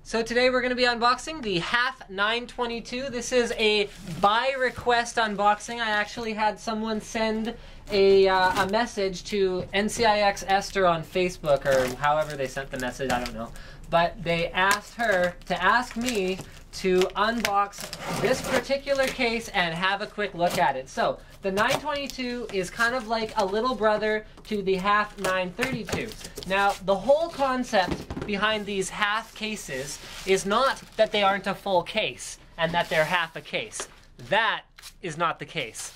So today we're going to be unboxing the HAF 922. This is a by request unboxing. I actually had someone send a message to NCIX Esther on Facebook, or however they sent the message, I don't know. But they asked her to ask me to unbox this particular case and have a quick look at it. So the 922 is kind of like a little brother to the HAF 932. Now the whole concept behind these HAF cases is not that they aren't a full case and that they're half a case. That is not the case.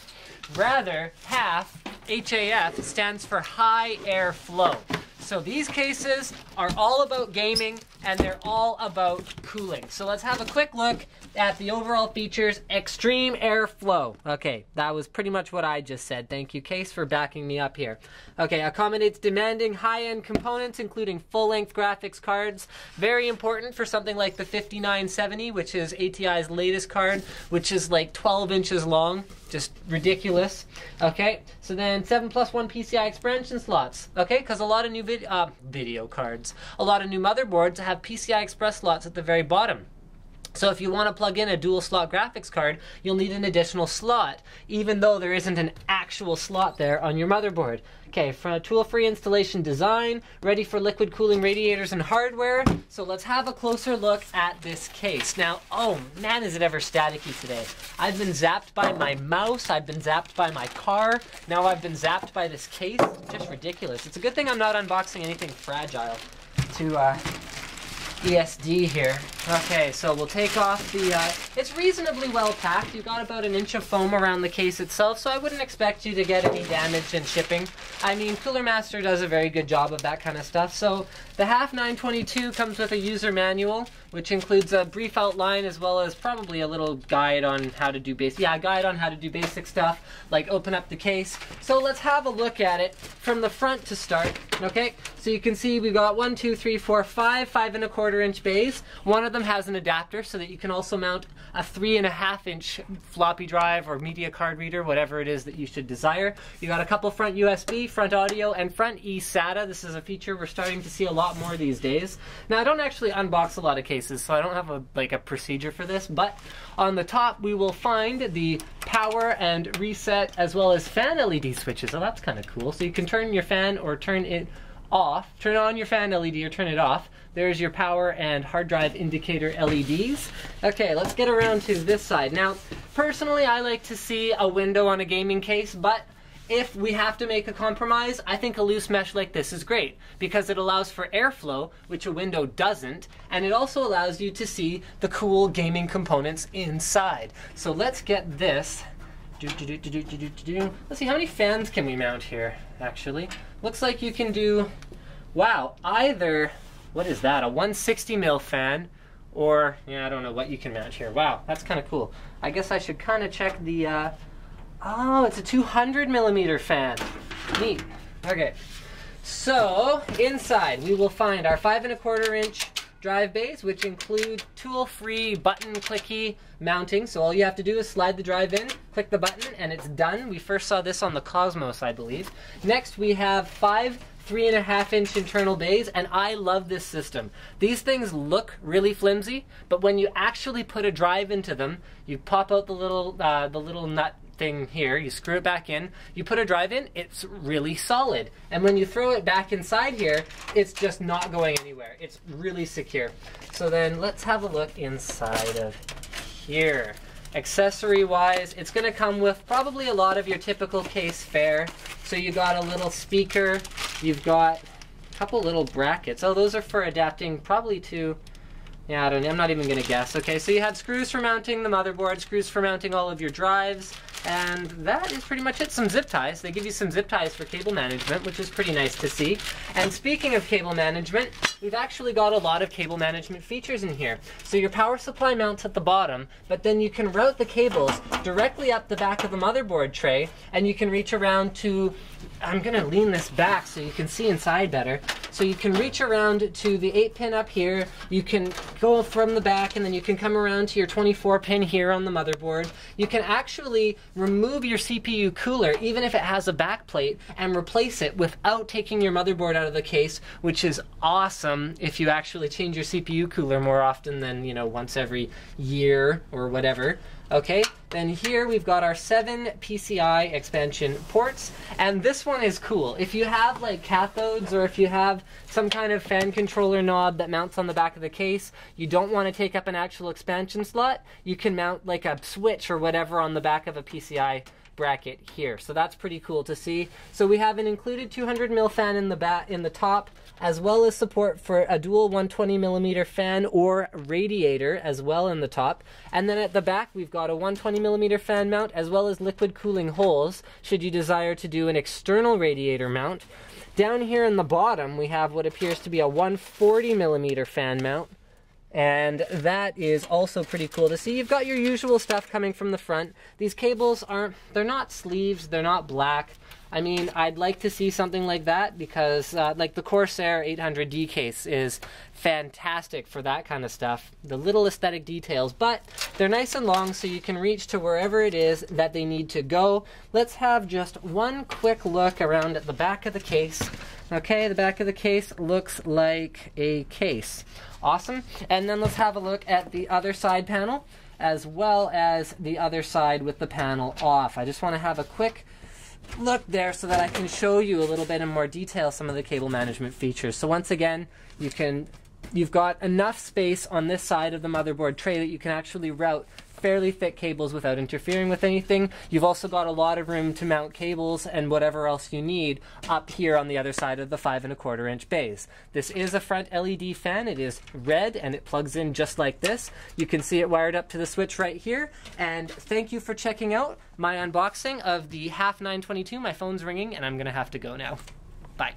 Rather, HAF, H-A-F, stands for high air flow. So these cases are all about gaming and they're all about cooling. So let's have a quick look at the overall features. Extreme airflow. Okay, that was pretty much what I just said. Thank you, case, for backing me up here. Okay, accommodates demanding high-end components, including full-length graphics cards. Very important for something like the 5970, which is ATI's latest card, which is like 12 inches long. Just ridiculous. Okay, so then 7+1 PCI expansion slots. Okay, because a lot of new video cards, a lot of new motherboards have PCI Express slots at the very bottom. So if you want to plug in a dual slot graphics card, you'll need an additional slot, even though there isn't an actual slot there on your motherboard. Okay, for a tool-free installation design, ready for liquid cooling radiators and hardware. So let's have a closer look at this case. Now, oh man, is it ever staticky today. I've been zapped by my mouse, I've been zapped by my car, now I've been zapped by this case. It's just ridiculous. It's a good thing I'm not unboxing anything fragile to ESD here. Okay, so we'll take off the, it's reasonably well packed. You've got about 1 inch of foam around the case itself, so I wouldn't expect you to get any damage in shipping. I mean, Cooler Master does a very good job of that kind of stuff. So the HAF 922 comes with a user manual, which includes a brief outline as well as probably a little guide on how to do guide on how to do basic stuff, like open up the case. So let's have a look at it from the front to start. Okay, so you can see we've got 5 5¼ inch bays. One of them has an adapter so that you can also mount a 3½ inch floppy drive or media card reader, whatever it is that you should desire. You got a couple front USB, front audio, and front eSATA. This is a feature we're starting to see a lot more these days. Now I don't actually unbox a lot of cases, so I don't have a procedure for this, but on the top we will find the power and reset as well as fan LED switches. Oh, that's kind of cool. So you can turn your fan or turn it off, turn on your fan LED or turn it off. There's your power and hard drive indicator LEDs. Okay, let's get around to this side. Now, personally, I like to see a window on a gaming case, but if we have to make a compromise, I think a loose mesh like this is great because it allows for airflow, which a window doesn't, and it also allows you to see the cool gaming components inside. So let's get this. Let's see, how many fans can we mount here, actually? Looks like you can do, wow, either, what is that, a 160 mil fan, or, yeah, I don't know what you can mount here. Wow, that's kind of cool. I guess I should kind of check the, oh, it's a 200 millimeter fan. Neat. Okay, so inside we will find our 5¼ inch drive bays, which include tool-free button clicky mounting. So all you have to do is slide the drive in, click the button, and it's done. We first saw this on the Cosmos, I believe. Next we have 5 3½ inch internal bays, and I love this system. These things look really flimsy, but when you actually put a drive into them, you pop out the little nut thing here, you screw it back in, you put a drive in, it's really solid. And when you throw it back inside here, it's just not going anywhere. It's really secure. So then let's have a look inside of here. Accessory-wise, it's going to come with probably a lot of your typical case fare. So you got a little speaker, you've got a couple little brackets. Oh, those are for adapting probably to, yeah, I don't know, I'm not even going to guess. Okay, so you have screws for mounting the motherboard, screws for mounting all of your drives, and that is pretty much it. Some zip ties. They give you some zip ties for cable management, which is pretty nice to see. And speaking of cable management, we've actually got a lot of cable management features in here. So your power supply mounts at the bottom, but then you can route the cables directly up the back of the motherboard tray, and you can reach around to, I'm going to lean this back so you can see inside better. So you can reach around to the 8-pin up here, you can go from the back, and then you can come around to your 24-pin here on the motherboard. You can actually remove your CPU cooler, even if it has a back plate, and replace it without taking your motherboard out of the case, which is awesome. awesome if you actually change your CPU cooler more often than, you know, once every year or whatever. Okay, then here we've got our 7 PCI expansion ports, and this one is cool. If you have like cathodes, or if you have some kind of fan controller knob that mounts on the back of the case, you don't want to take up an actual expansion slot, you can mount like a switch or whatever on the back of a PCI bracket here. So that's pretty cool to see. So we have an included 200 mil fan in the top, as well as support for a dual 120 millimeter fan or radiator as well in the top. And then at the back we've got a 120 millimeter fan mount, as well as liquid cooling holes should you desire to do an external radiator mount. Down here in the bottom we have what appears to be a 140 millimeter fan mount, and that is also pretty cool to see. You've got your usual stuff coming from the front. These cables they're not sleeves, they're not black. I mean, I'd like to see something like that, because like the Corsair 800D case is fantastic for that kind of stuff. The little aesthetic details, but they're nice and long so you can reach to wherever it is that they need to go. Let's have just one quick look around at the back of the case. Okay, the back of the case looks like a case. Awesome. And then let's have a look at the other side panel, as well as the other side with the panel off. I just want to have a quick look there so that I can show you a little bit in more detail some of the cable management features. So once again, you've got enough space on this side of the motherboard tray that you can actually route fairly thick cables without interfering with anything. You've also got a lot of room to mount cables and whatever else you need up here on the other side of the 5¼ inch bays. This is a front LED fan. It is red and it plugs in just like this. You can see it wired up to the switch right here. And thank you for checking out my unboxing of the HAF 922. My phone's ringing and I'm gonna have to go now. Bye.